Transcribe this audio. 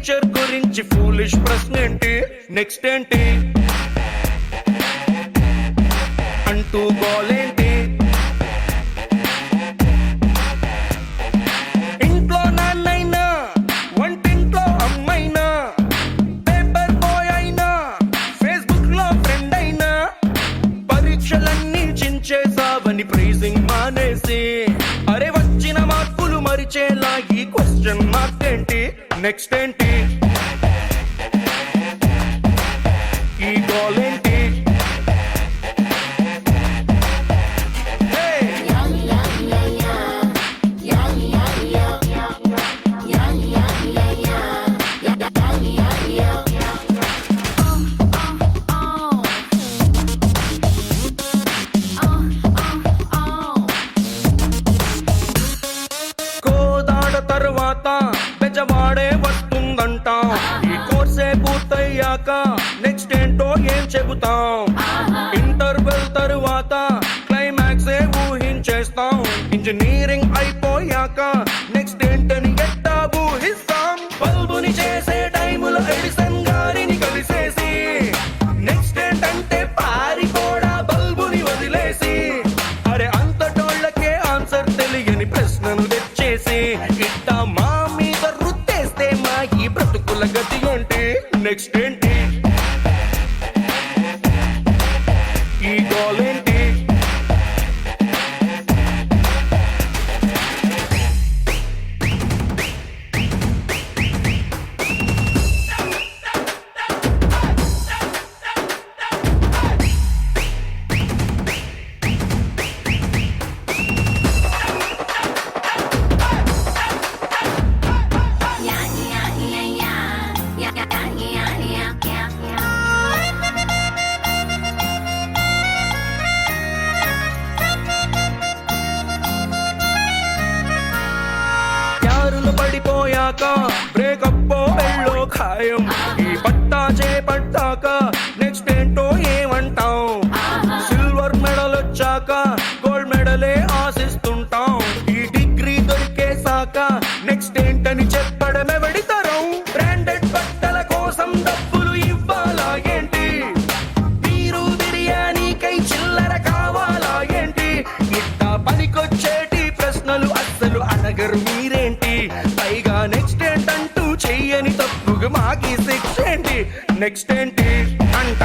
Future గురించి foolish ప్రశ్న ఏంటి, నెక్స్ట్ ఏంటి అంటూ గోలేంటి. ఇంట్లో నాన్నైనా వంటింట్లో అమ్మైనా పేపర్ బాయ్ అయినా ఫేస్బుక్ లో ఫ్రెండ్ అయినా పరీక్షలన్నీ చించేసావని ప్రైజింగ్ మానేసి అరే వచ్చిన మార్కులు మరిచేలా ఈ క్వశ్చన్ మార్క్ ఏంటి, నెక్స్ట్ ఏంటి ఈ గోల్ ఏంటి. తర్వాత బెజవాడే వస్తుందంట, ఈ కోర్సే పూర్తయ్యాక నెక్స్ట్ ఏంటో ఏం చెబుతాం. ఇంటర్వెల్ తరువాత క్లైమాక్సే ఊహించేస్తాం. ఇంజనీరింగ్ అయిపోయాక నెక్స్ట్ ఏంటని ఎట్టా ఊహిస్తాం. బల్బుని చేసే టైములో ఎడిసన్ గారిని కలిసేసి నెక్స్ట్ ఏంటంటే పారిపోడా బల్బుని వదిలేసి అరే అంతటోళ్ళకే ఆన్సర్ తెలియని ప్రశ్నను తెచ్చేసి ఇట్టా మా మీద రుద్దేస్తే మా ఈ బ్రతుకుల గతి ఏంటి, నెక్స్ట్ ఏంటి ఈ గోల్ ఏంటి. పడిపోయాక బ్రేకప్ వెళ్ళో ఖాయం, ఈ పట్టా చేపట్టాక నెక్స్ట్ ఏంటో ఏమంటాం. సిల్వర్ మెడల్ వచ్చాక గోల్డ్ మెడలే ఆశిస్తుంటాం. ఈ డిగ్రీ దొరికేసాక నెక్స్ట్ ఏంటని చెప్పడమే వెడితరం. బ్రాండెడ్ బట్టల కోసం డబ్బులు ఇవ్వాలా ఏంటి, మీరు బిర్యానీకై చిల్లర కావాలా ఏంటి. ఇట్టా పనికొచ్చేటి ప్రశ్నలు అస్సలు అడగరు మీరేంటి. పైగా నెక్స్ట్ ఏంటంటూ చెయ్యని తప్పుగా మాకి శిక్ష ఏంటి, నెక్స్ట్ ఏంటి అంట.